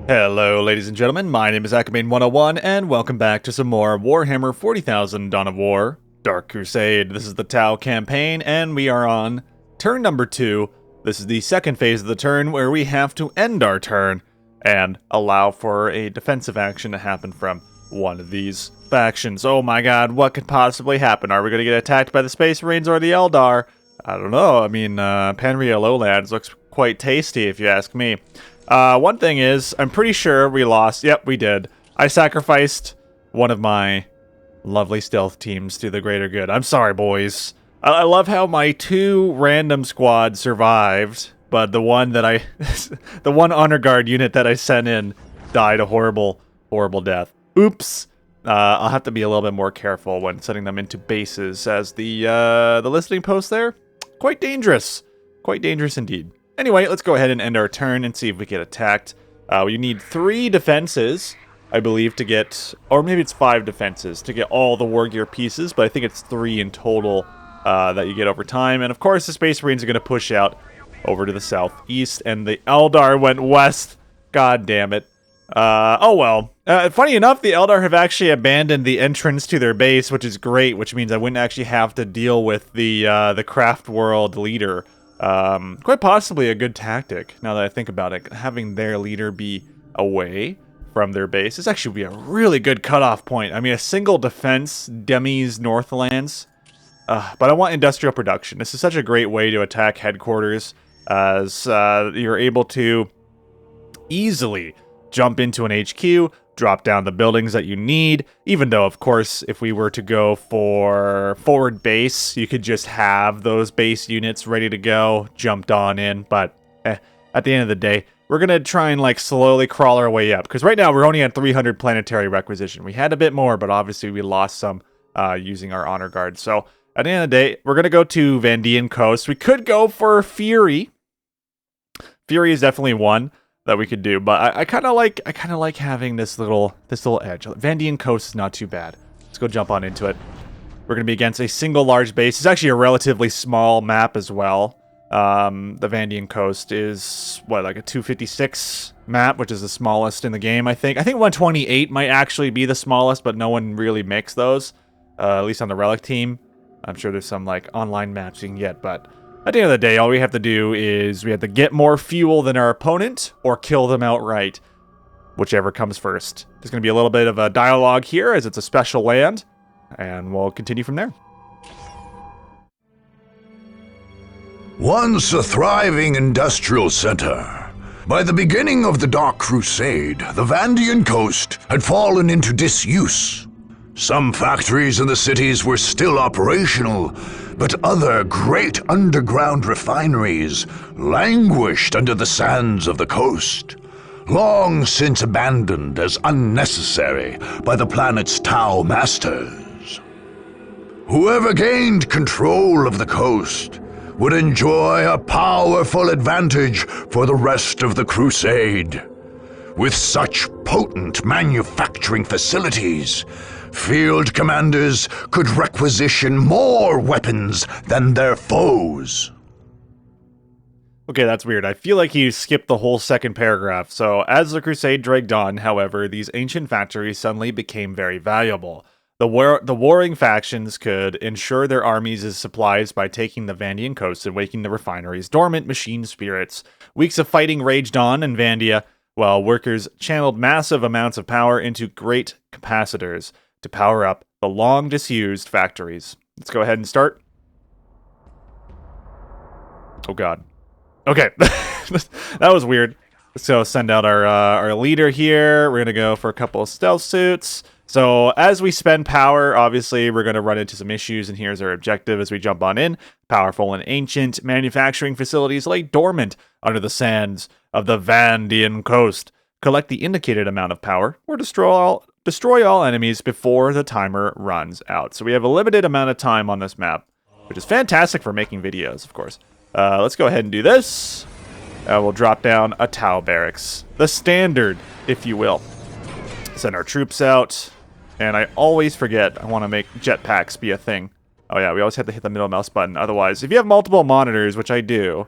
Hello ladies and gentlemen, my name is Akamain101 and welcome back to some more Warhammer 40,000 Dawn of War Dark Crusade. This is the Tau campaign and we are on turn number 2. This is the second phase of the turn where we have to end our turn and allow for a defensive action to happen from one of these factions. Oh my god, what could possibly happen? Are we going to get attacked by the Space Marines or the Eldar? I don't know. I mean, Panria Lowlands looks quite tasty if you ask me. One thing is, I'm pretty sure we lost. Yep, we did. I sacrificed one of my lovely stealth teams to the greater good. I'm sorry, boys. I love how my two random squads survived, but the one that the one honor guard unit that I sent in died a horrible, horrible death. Oops. I'll have to be a little bit more careful when setting them into bases, as the listening post there, quite dangerous. Quite dangerous indeed. Anyway, let's go ahead and end our turn and see if we get attacked. You need 3 defenses, I believe, to get... Or maybe it's 5 defenses to get all the war gear pieces, but I think it's 3 in total that you get over time. And of course, the Space Marines are going to push out over to the southeast, and the Eldar went west. God damn it. Oh well. Funny enough, the Eldar have actually abandoned the entrance to their base, which is great, which means I wouldn't actually have to deal with the Craft World leader. Quite possibly a good tactic, now that I think about it. Having their leader be away from their base is actually be a really good cutoff point. I mean, a single defense demis Northlands, but I want industrial production. This is such a great way to attack headquarters, as you're able to easily jump into an HQ, drop down the buildings that you need, even though, of course, if we were to go for forward base, you could just have those base units ready to go, jumped on in, but at the end of the day, we're going to try and, like, slowly crawl our way up, because right now we're only at 300 planetary requisition. We had a bit more, but obviously we lost some using our honor guard, so at the end of the day, we're going to go to Vandean Coast. We could go for Fury. Fury is definitely one that we could do, but I kind of like having this little edge. Vandean Coast is not too bad. Let's go jump on into it. We're gonna be against a single large base. It's actually a relatively small map as well. The Vandean Coast is what, like a 256 map, which is the smallest in the game. I think 128 might actually be the smallest, but no one really makes those, at least on the Relic team. I'm sure there's some like online maps you can get, but at the end of the day, all we have to do is we have to get more fuel than our opponent or kill them outright, whichever comes first. There's going to be a little bit of a dialogue here as it's a special land, and we'll continue from there. Once a thriving industrial center, by the beginning of the Dark Crusade, the Vandean Coast had fallen into disuse. Some factories in the cities were still operational, but other great underground refineries languished under the sands of the coast, long since abandoned as unnecessary by the planet's Tau masters. Whoever gained control of the coast would enjoy a powerful advantage for the rest of the Crusade. With such potent manufacturing facilities, field commanders could requisition more weapons than their foes. Okay, that's weird. I feel like he skipped the whole second paragraph. So, as the Crusade dragged on, however, these ancient factories suddenly became very valuable. The warring factions could ensure their armies' supplies by taking the Vandean Coast and waking the refineries' dormant machine spirits. Weeks of fighting raged on in Vandia, while workers channeled massive amounts of power into great capacitors to power up the long disused factories. Let's go ahead and start. Oh god. Okay. That was weird. So send out our leader here. We're gonna go for a couple of stealth suits. So as we spend power, obviously we're gonna run into some issues, and here's our objective as we jump on in. Powerful and ancient manufacturing facilities lay dormant under the sands of the Vandean Coast. Collect the indicated amount of power or destroy all enemies before the timer runs out. So we have a limited amount of time on this map, which is fantastic for making videos, of course. Let's go ahead and do this. We'll drop down a Tau barracks. The standard, if you will. Send our troops out. And I always forget, I want to make jetpacks be a thing. Oh yeah, we always have to hit the middle mouse button. Otherwise, if you have multiple monitors, which I do,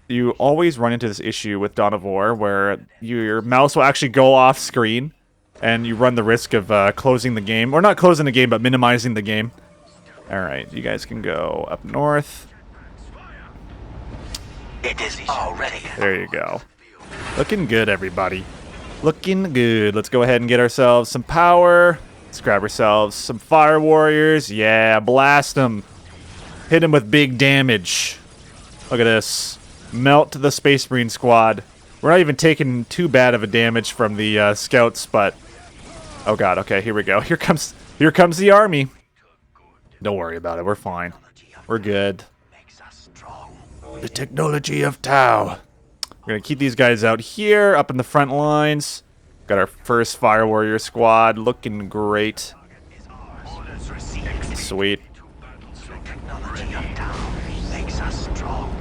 you always run into this issue with Dawn of War where your mouse will actually go off screen and you run the risk of closing the game. Or not closing the game, but minimizing the game. Alright, you guys can go up north. It is already. There you go. Looking good, everybody. Looking good. Let's go ahead and get ourselves some power. Let's grab ourselves some fire warriors. Yeah, blast them. Hit them with big damage. Look at this. Melt the Space Marine squad. We're not even taking too bad of a damage from the scouts, but... Oh god, okay, here we go. Here comes the army. Don't worry about it, we're fine. We're good. The technology of Tau. We're gonna keep these guys out here, up in the front lines. Got our first Fire Warrior squad, looking great. Sweet.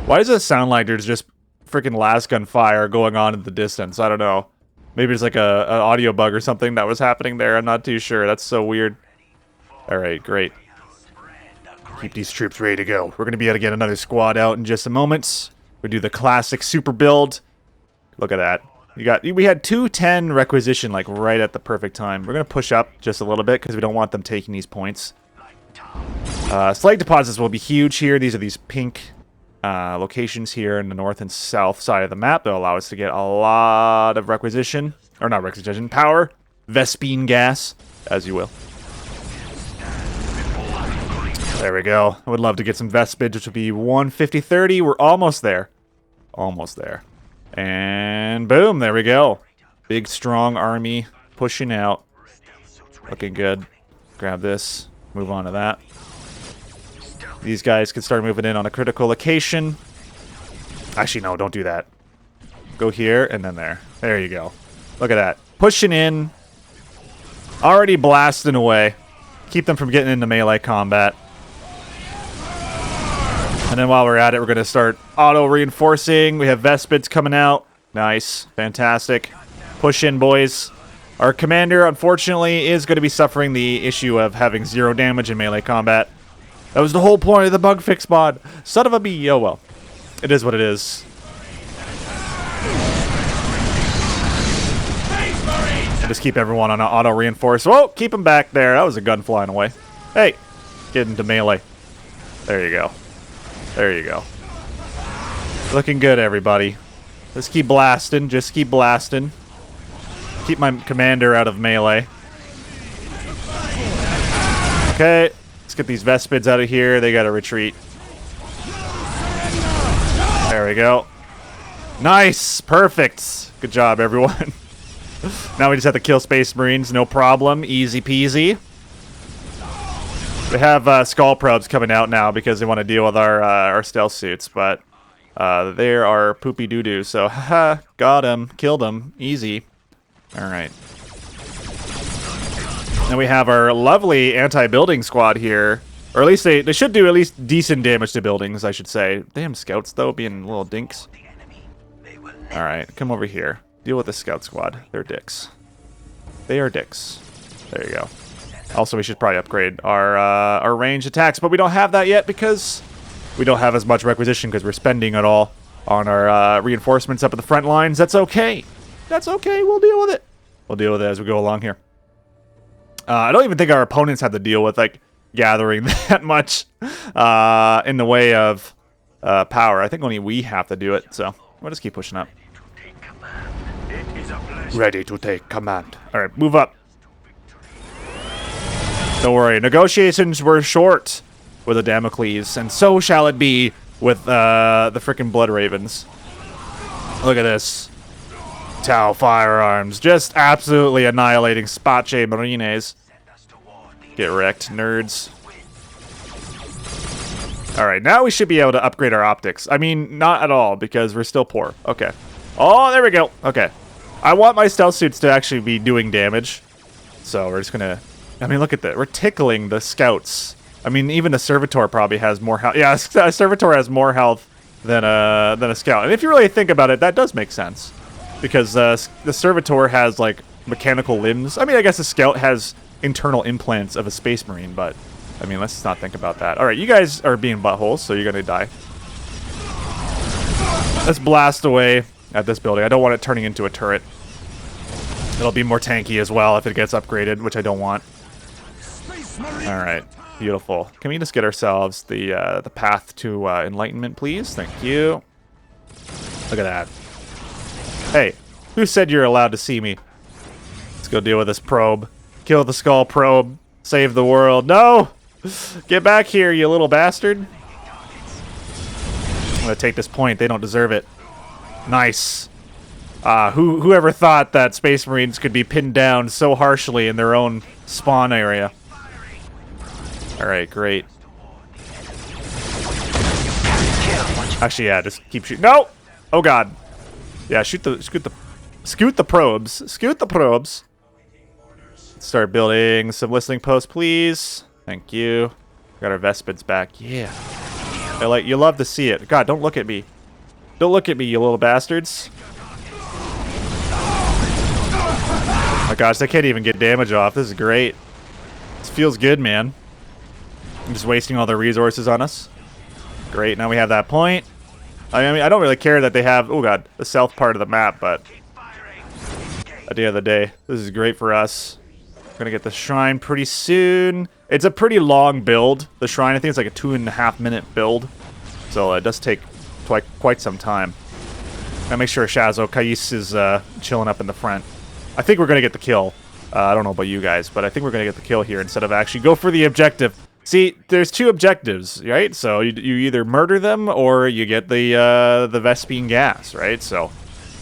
Why does it sound like there's just freaking lasgun fire going on in the distance? I don't know. Maybe it's like an audio bug or something that was happening there. I'm not too sure. That's so weird. Alright, great. Keep these troops ready to go. We're going to be able to get another squad out in just a moment. We do the classic super build. Look at that. We had 210 requisition like right at the perfect time. We're going to push up just a little bit because we don't want them taking these points. Slag deposits will be huge here. These are these pink locations here in the north and south side of the map. They'll allow us to get a lot of requisition. Or not requisition, power. Vespine gas, as you will. There we go. I would love to get some Vespids, which would be 150-30. We're almost there. Almost there. And boom, there we go. Big, strong army pushing out. Looking good. Grab this. Move on to that. These guys can start moving in on a critical location. Actually, no, don't do that. Go here and then there. There you go. Look at that. Pushing in. Already blasting away. Keep them from getting into melee combat. And then while we're at it, we're going to start auto-reinforcing. We have Vespids coming out. Nice. Fantastic. Push in, boys. Our commander, unfortunately, is going to be suffering the issue of having 0 damage in melee combat. That was the whole point of the bug fix mod. Son of a bee. Oh, well. It is what it is. Just keep everyone on auto-reinforce. Whoa! Keep them back there. That was a gun flying away. Hey! Get into melee. There you go. There you go. Looking good, everybody. Let's keep blasting. Just keep blasting. Keep my commander out of melee. Okay. Let's get these Vespids out of here. They gotta retreat. There we go. Nice! Perfect! Good job, everyone. Now we just have to kill Space Marines. No problem. Easy peasy. We have Skull Probes coming out now because they want to deal with our stealth suits, but they are poopy doo-doo, so haha, got him, killed him, easy. Alright. Then we have our lovely anti-building squad here, or at least they should do at least decent damage to buildings, I should say. Damn scouts, though, being little dinks. Alright, come over here. Deal with the scout squad. They're dicks. They are dicks. There you go. Also, we should probably upgrade our range attacks, but we don't have that yet because we don't have as much requisition because we're spending it all on our reinforcements up at the front lines. That's okay. That's okay. We'll deal with it. We'll deal with it as we go along here. I don't even think our opponents have to deal with like gathering that much in the way of power. I think only we have to do it, so we'll just keep pushing up. Ready to take command. All right, move up. Don't worry, negotiations were short with the Damocles, and so shall it be with the frickin' Blood Ravens. Look at this. Tau firearms, just absolutely annihilating Space Marines. Get wrecked, nerds. Alright, now we should be able to upgrade our optics. I mean, not at all, because we're still poor. Okay. Oh, there we go. Okay. I want my stealth suits to actually be doing damage. So we're just gonna... I mean, look at that. We're tickling the scouts. I mean, even the Servitor probably has more health. Yeah, a Servitor has more health than a scout. And if you really think about it, that does make sense. Because the Servitor has, like, mechanical limbs. I mean, I guess a scout has internal implants of a Space Marine, but... I mean, let's not think about that. Alright, you guys are being buttholes, so you're gonna die. Let's blast away at this building. I don't want it turning into a turret. It'll be more tanky as well if it gets upgraded, which I don't want. All right, beautiful. Can we just get ourselves the path to enlightenment, please? Thank you. Look at that. Hey, who said you're allowed to see me? Let's go deal with this probe. Kill the skull probe. Save the world. No! Get back here, you little bastard. I'm gonna take this point. They don't deserve it. Nice. Whoever thought that Space Marines could be pinned down so harshly in their own spawn area? Alright, great. Actually, yeah, just keep shooting. No! Oh god. Yeah, scoot the probes. Scoot the probes. Start building some listening posts, please. Thank you. Got our Vespids back. Yeah. You love to see it. God, don't look at me. Don't look at me, you little bastards. Oh my gosh, I can't even get damage off. This is great. This feels good, man. I'm just wasting all their resources on us. Great, now we have that point. I mean, I don't really care that they have, oh god, the south part of the map, but at the end of the day, this is great for us. We're gonna get the shrine pretty soon. It's a pretty long build. The shrine, I think it's like a 2.5 minute build. So it does take quite some time. Gotta make sure Shazo Kais is chilling up in the front. I think we're gonna get the kill. I don't know about you guys, but I think we're gonna get the kill here instead of actually go for the objective. See, there's two objectives, right? So you either murder them or you get the Vespene gas, right? So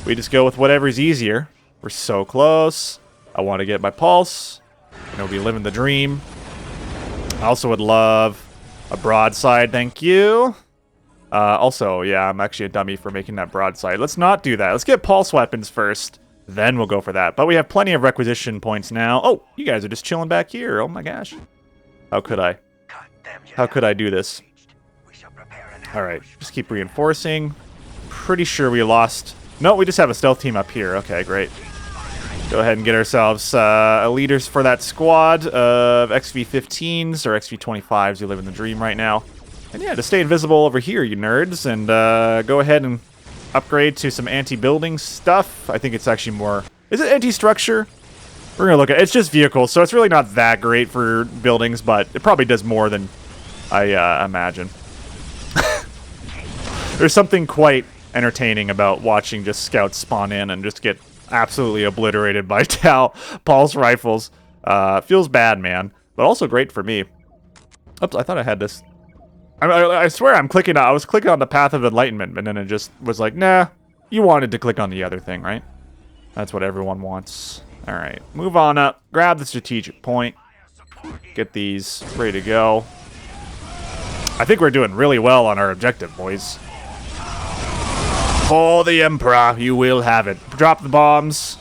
we just go with whatever's easier. We're so close. I want to get my pulse. You know, be living the dream. I also would love a broadside, thank you. Also, yeah, I'm actually a dummy for making that broadside. Let's not do that. Let's get pulse weapons first, then we'll go for that. But we have plenty of requisition points now. Oh, you guys are just chilling back here. Oh my gosh. How could I? How could I do this? Alright, just keep reinforcing. Pretty sure we lost... No, we just have a stealth team up here. Okay, great. Go ahead and get ourselves leaders for that squad of XV-15s or XV-25s who live in the dream right now. And yeah, just stay invisible over here, you nerds, and go ahead and upgrade to some anti-building stuff. I think it's actually more... Is it anti-structure? We're gonna look at it. It's just vehicles, so it's really not that great for buildings, but it probably does more than I imagine. There's something quite entertaining about watching just scouts spawn in and just get absolutely obliterated by Tau pulse rifles. Feels bad, man, but also great for me. Oops, I thought I had this. I swear I was clicking on the Path of Enlightenment, and then it just was like, nah, you wanted to click on the other thing, right? That's what everyone wants. All right, move on up, grab the strategic point, get these ready to go. I think we're doing really well on our objective, boys. For the Emperor, you will have it. Drop the bombs.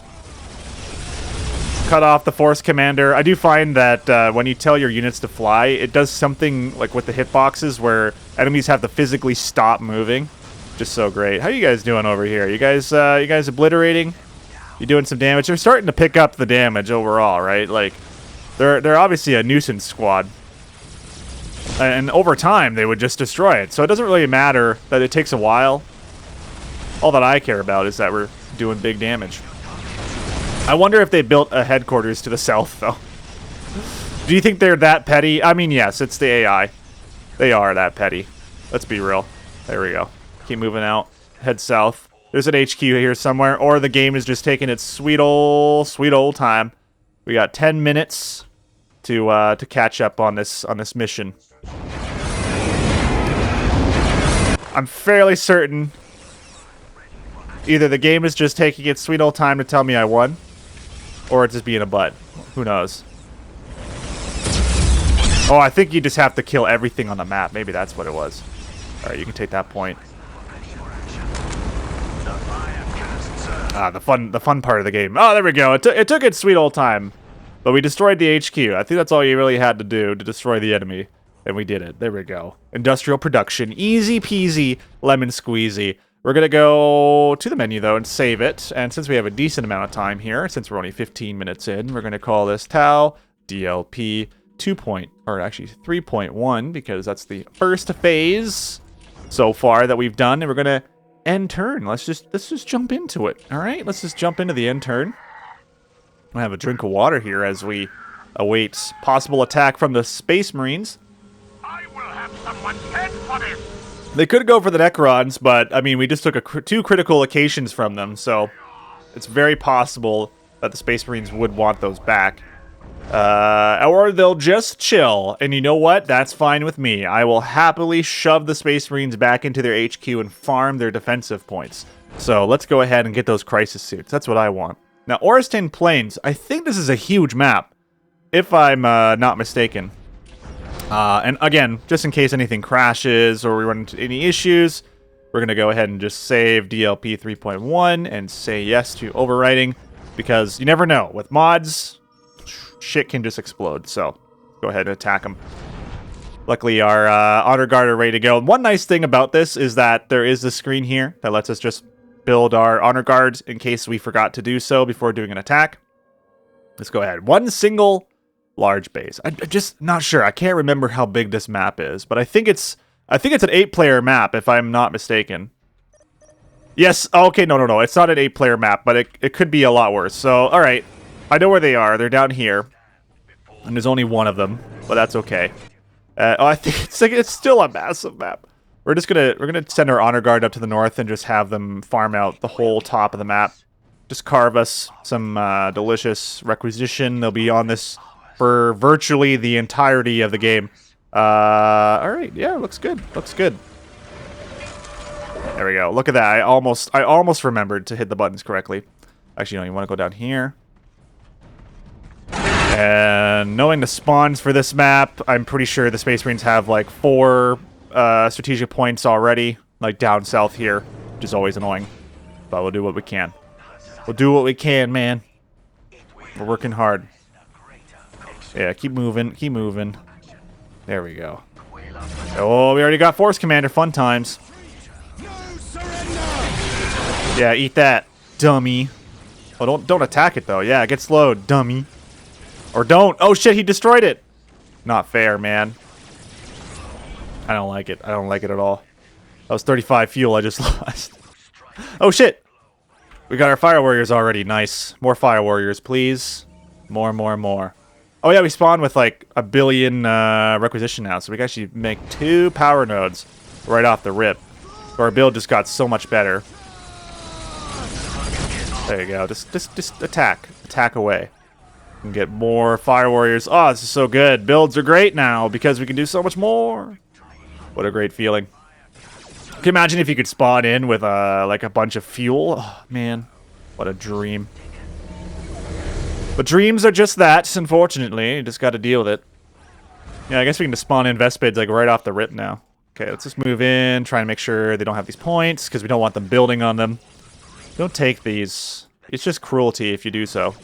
Cut off the Force Commander. I do find that when you tell your units to fly, it does something like with the hitboxes where enemies have to physically stop moving. Just so great. How you guys doing over here? You guys obliterating? You doing some damage? They're starting to pick up the damage overall, right? Like, they're obviously a nuisance squad. And over time, they would just destroy it. So it doesn't really matter that it takes a while. All that I care about is that we're doing big damage. I wonder if they built a headquarters to the south, though. Do you think they're that petty? I mean, yes, it's the AI. They are that petty. Let's be real. There we go. Keep moving out. Head south. There's an HQ here somewhere, or the game is just taking its sweet old time. We got 10 minutes to catch up on this mission. I'm fairly certain either the game is just taking its sweet old time to tell me I won, or it's just being a butt. Who knows? Oh, I think you just have to kill everything on the map. Maybe that's what it was. All right, you can take that point. The fun part of the game. Oh, there we go. It took its sweet old time, but we destroyed the HQ. I think that's all you really had to do to destroy the enemy, and we did it. There we go. Industrial production, easy peasy, lemon squeezy. We're gonna go to the menu though and save it. And since we have a decent amount of time here, since we're only 15 minutes in, we're gonna call this Tau DLP 3.1 because that's the first phase so far that we've done, and we're gonna end turn. Let's just jump into it. All right, let's just jump into the end turn. I have a drink of water here as we await possible attack from the Space Marines. I will have someone dead for this. They could go for the Necrons, but I mean, we just took two critical locations from them, so it's very possible that the Space Marines would want those back. Or they'll just chill, and you know what? That's fine with me. I will happily shove the Space Marines back into their HQ and farm their defensive points. So let's go ahead and get those crisis suits. That's what I want. Now, Orestan Plains, I think this is a huge map, if I'm not mistaken. And again, just in case anything crashes or we run into any issues, we're going to go ahead and just save DLP 3.1 and say yes to overwriting, because you never know. With mods, shit can just explode, so go ahead and attack them. Luckily, our honor guard are ready to go. One nice thing about this is that there is this screen here that lets us just build our honor guards in case we forgot to do so before doing an attack. Let's go ahead. One single large base. I'm just not sure. I can't remember how big this map is, but I think it's an 8-player map if I'm not mistaken. Yes. Okay. No. It's not an 8-player map, but it could be a lot worse. So, all right. I know where they are. They're down here, and there's only one of them, but that's okay. I think it's still a massive map. We're gonna send our honor guard up to the north and just have them farm out the whole top of the map. Just carve us some delicious requisition. They'll be on this for virtually the entirety of the game. All right, yeah, looks good. Looks good. There we go. Look at that. I almost remembered to hit the buttons correctly. Actually, no, you want to go down here. And knowing the spawns for this map, I'm pretty sure the Space Marines have like 4 strategic points already, like down south here, which is always annoying. But we'll do what we can. We'll do what we can, man. We're working hard. Yeah, keep moving, keep moving. There we go. Oh, we already got Force Commander. Fun times. Yeah, eat that, dummy. Oh, don't attack it though. Yeah, get slowed, dummy. Or don't. Oh shit, he destroyed it. Not fair, man. I don't like it. I don't like it at all. That was 35 fuel I just lost. Oh shit. We got our Fire Warriors already. Nice. More Fire Warriors, please. More. Oh yeah, we spawned with like 1 billion requisition now, so we can actually make 2 power nodes right off the rip. Our build just got so much better. There you go. Just attack. Attack away. And get more Fire Warriors. Oh, this is so good. Builds are great now because we can do so much more. What a great feeling. Can you imagine if you could spawn in with like a bunch of fuel? Oh, man. What a dream. But dreams are just that, unfortunately. You just got to deal with it. Yeah, I guess we can just spawn in Vespids like right off the rip now. Okay, let's just move in, try and make sure they don't have these points, because we don't want them building on them. Don't take these. It's just cruelty if you do so.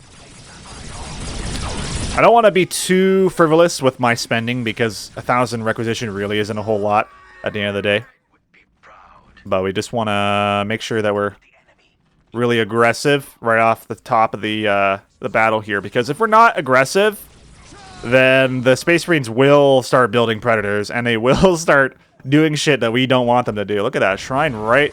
I don't want to be too frivolous with my spending, because 1,000 requisition really isn't a whole lot at the end of the day. But we just want to make sure that we're really aggressive right off the top of the battle here, because if we're not aggressive, then the Space Marines will start building Predators, and they will start doing shit that we don't want them to do. Look at that shrine right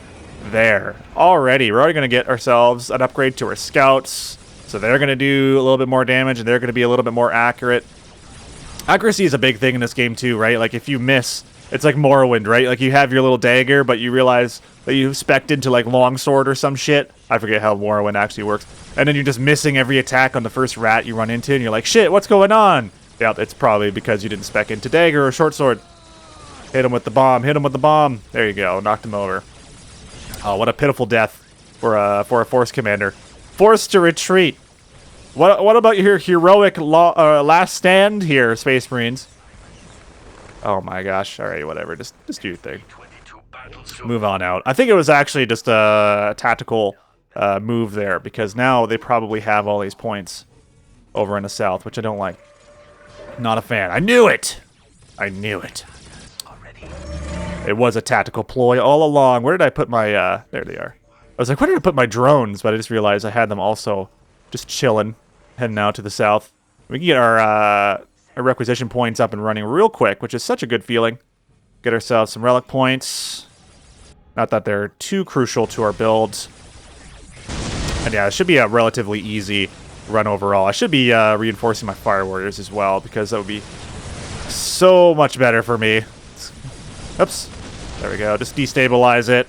there. Already, we're already going to get ourselves an upgrade to our scouts, so they're going to do a little bit more damage, and they're going to be a little bit more accurate. Accuracy is a big thing in this game too, right? Like if you miss, it's like Morrowind, right? Like you have your little dagger, but you realize that you spec'd into like longsword or some shit. I forget how Morrowind actually works. And then you're just missing every attack on the first rat you run into, and you're like, shit, what's going on? Yeah, it's probably because you didn't spec into dagger or short sword. Hit him with the bomb. Hit him with the bomb. There you go. Knocked him over. Oh, what a pitiful death for a Force Commander. Forced to retreat. What about your heroic last stand here, Space Marines? Oh my gosh. All right, whatever. Just do your thing. Move on out. I think it was actually just a tactical move there, because now they probably have all these points over in the south, which I don't like. Not a fan. I knew it! I knew it. It was a tactical ploy all along. Where did I put my, there they are. I was like, where did I put my drones? But I just realized I had them also just chilling, heading out to the south. We can get our requisition points up and running real quick, which is such a good feeling. Get ourselves some relic points. Not that they're too crucial to our build. And yeah, it should be a relatively easy run overall. I should be reinforcing my Fire Warriors as well, because that would be so much better for me. Oops. There we go. Just destabilize it.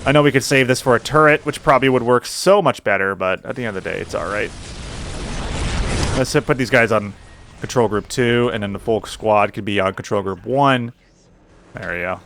I know we could save this for a turret, which probably would work so much better, but at the end of the day, it's alright. Let's put these guys on Control Group 2, and then the full squad could be on Control Group 1. There we go.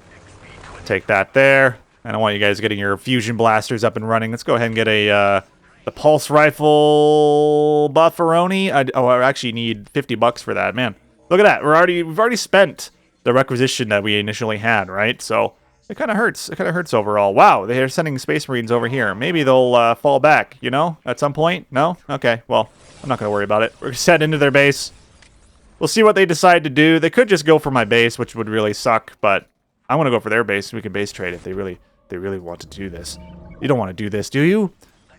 Take that there. I don't want you guys getting your fusion blasters up and running. Let's go ahead and get a the pulse rifle bufferoni. I actually need $50 for that. Man, look at that. We've already spent the requisition that we initially had, right? So it kind of hurts. It kind of hurts overall. Wow, they're sending Space Marines over here. Maybe they'll fall back, you know, at some point. No? Okay, well, I'm not going to worry about it. We're going to set into their base. We'll see what they decide to do. They could just go for my base, which would really suck, but I want to go for their base. We can base trade if they really want to do this. You don't want to do this, do you?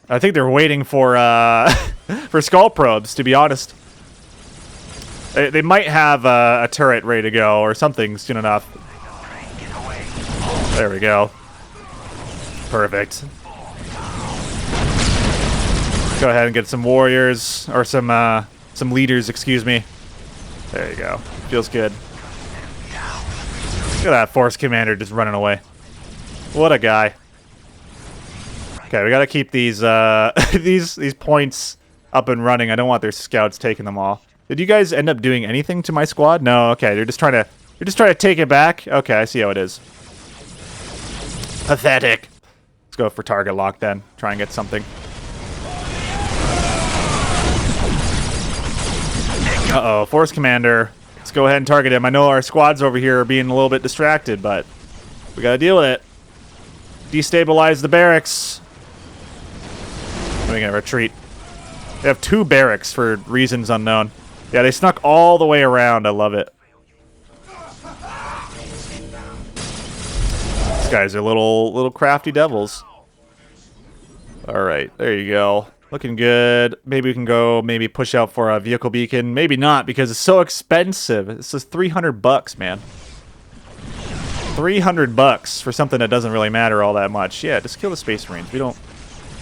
I think they're waiting for for skull probes, to be honest. They might have a turret ready to go or something soon enough. There we go. Perfect. Go ahead and get some warriors, or some leaders, excuse me. There you go. Feels good. Look at that force commander just running away. What a guy. Okay, we gotta keep these these points up and running. I don't want their scouts taking them all. Did you guys end up doing anything to my squad? No. Okay, they're just trying to take it back. Okay, I see how it is. Pathetic. Let's go for target lock then. Try and get something. Uh-oh, force commander. Let's go ahead and target him. I know our squads over here are being a little bit distracted, but we gotta deal with it. Destabilize the barracks. We're gonna retreat. They have 2 barracks for reasons unknown. Yeah, they snuck all the way around. I love it. These guys are little crafty devils. Alright, there you go. Looking good. Maybe we can go push out for a vehicle beacon. Maybe not, because it's so expensive. This is $300, man. $300 for something that doesn't really matter all that much. Yeah, just kill the Space Marines. We don't...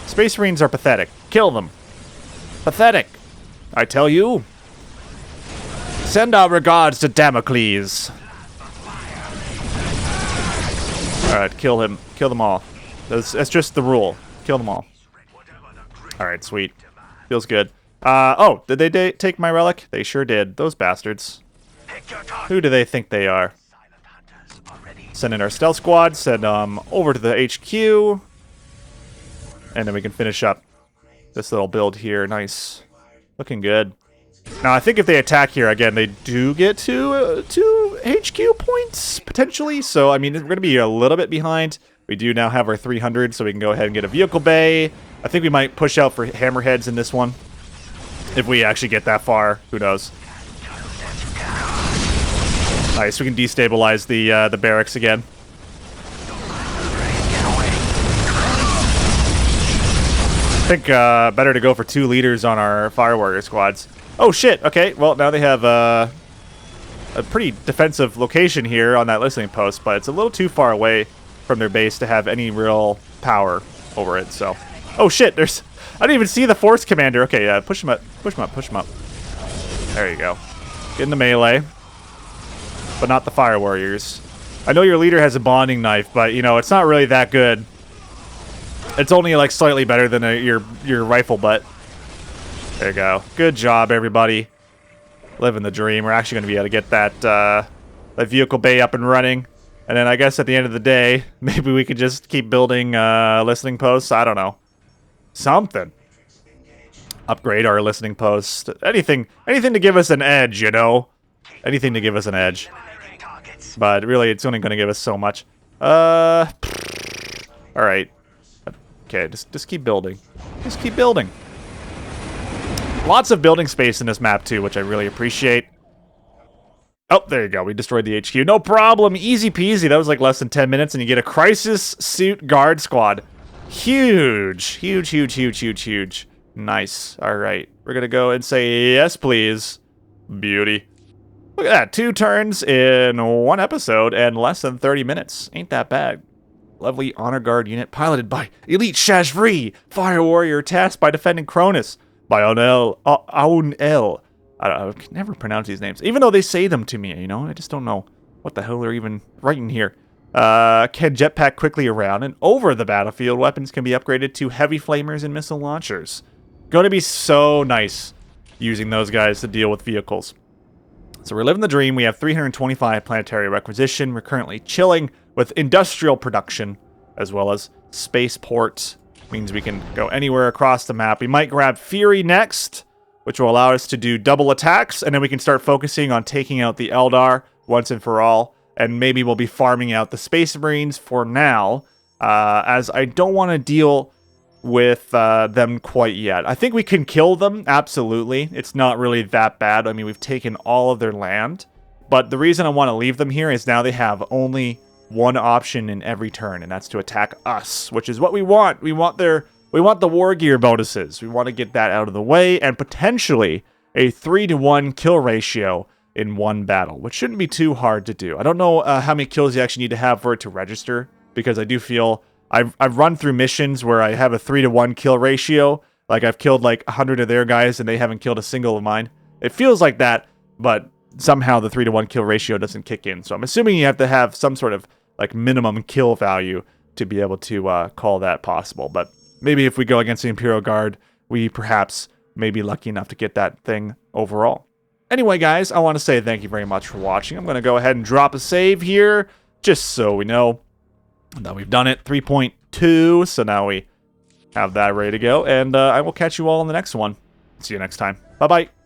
Space Marines are pathetic. Kill them. Pathetic. I tell you. Send our regards to Damocles. Alright, kill him. Kill them all. That's just the rule. Kill them all. Alright, sweet. Feels good. Oh, did they take my relic? They sure did. Those bastards. Who do they think they are? Send in our stealth squad. Send over to the HQ. And then we can finish up this little build here. Nice. Looking good. Now, I think if they attack here, again, they do get two HQ points, potentially. So, I mean, we're going to be a little bit behind. We do now have our 300, so we can go ahead and get a vehicle bay. I think we might push out for hammerheads in this one. If we actually get that far. Who knows? Nice, we can destabilize the barracks again. I think better to go for 2 leaders on our Fire Warrior squads. Oh shit, okay, well now they have a pretty defensive location here on that listening post, but it's a little too far away from their base to have any real power over it, so... Oh shit, I didn't even see the force commander. Okay, yeah, push him up, push him up, push him up. There you go. Get in the melee. But not the Fire Warriors. I know your leader has a bonding knife, but, you know, it's not really that good. It's only, like, slightly better than your rifle butt. There you go. Good job, everybody. Living the dream. We're actually going to be able to get that vehicle bay up and running. And then I guess at the end of the day, maybe we could just keep building listening posts. I don't know. Something. Upgrade our listening post. Anything to give us an edge, you know? Anything to give us an edge. But really, it's only going to give us so much. Alright. Okay, just keep building. Just keep building. Lots of building space in this map, too, which I really appreciate. Oh, there you go. We destroyed the HQ. No problem. Easy peasy. That was like less than 10 minutes, and you get a Crisis Suit Guard Squad. Huge. Huge, huge, huge, huge, huge. Nice. Alright. We're going to go and say yes, please. Beauty. Look at that. 2 turns in 1 episode and less than 30 minutes. Ain't that bad. Lovely Honor Guard unit piloted by Elite Shashvri, Fire Warrior tasked by defending Cronus, by Aunel. I can never pronounce these names, even though they say them to me, you know? I just don't know what the hell they're even writing here. Can jetpack quickly around and over the battlefield. Weapons can be upgraded to heavy flamers and missile launchers. Going to be so nice using those guys to deal with vehicles. So we're living the dream. We have 325 planetary requisition. We're currently chilling with industrial production, as well as spaceport. Means we can go anywhere across the map. We might grab Fury next, which will allow us to do double attacks, and then we can start focusing on taking out the Eldar once and for all, and maybe we'll be farming out the Space Marines for now, as I don't want to deal with them quite yet. I think we can kill them, absolutely. It's not really that bad. I mean, we've taken all of their land, but the reason I want to leave them here is now they have only one option in every turn, and that's to attack us, which is what we want. We want the war gear bonuses. We want to get that out of the way, and potentially a 3-to-1 kill ratio in one battle, which shouldn't be too hard to do. I don't know how many kills you actually need to have for it to register, because I do feel I've run through missions where I have a 3-to-1 kill ratio. Like, I've killed like 100 of their guys, and they haven't killed a single of mine. It feels like that, but somehow the 3-to-1 kill ratio doesn't kick in. So I'm assuming you have to have some sort of like minimum kill value to be able to call that possible. But maybe if we go against the Imperial Guard, we perhaps may be lucky enough to get that thing overall. Anyway, guys, I want to say thank you very much for watching. I'm going to go ahead and drop a save here, just so we know that we've done it. 3.2, so now we have that ready to go. And I will catch you all in the next one. See you next time. Bye-bye.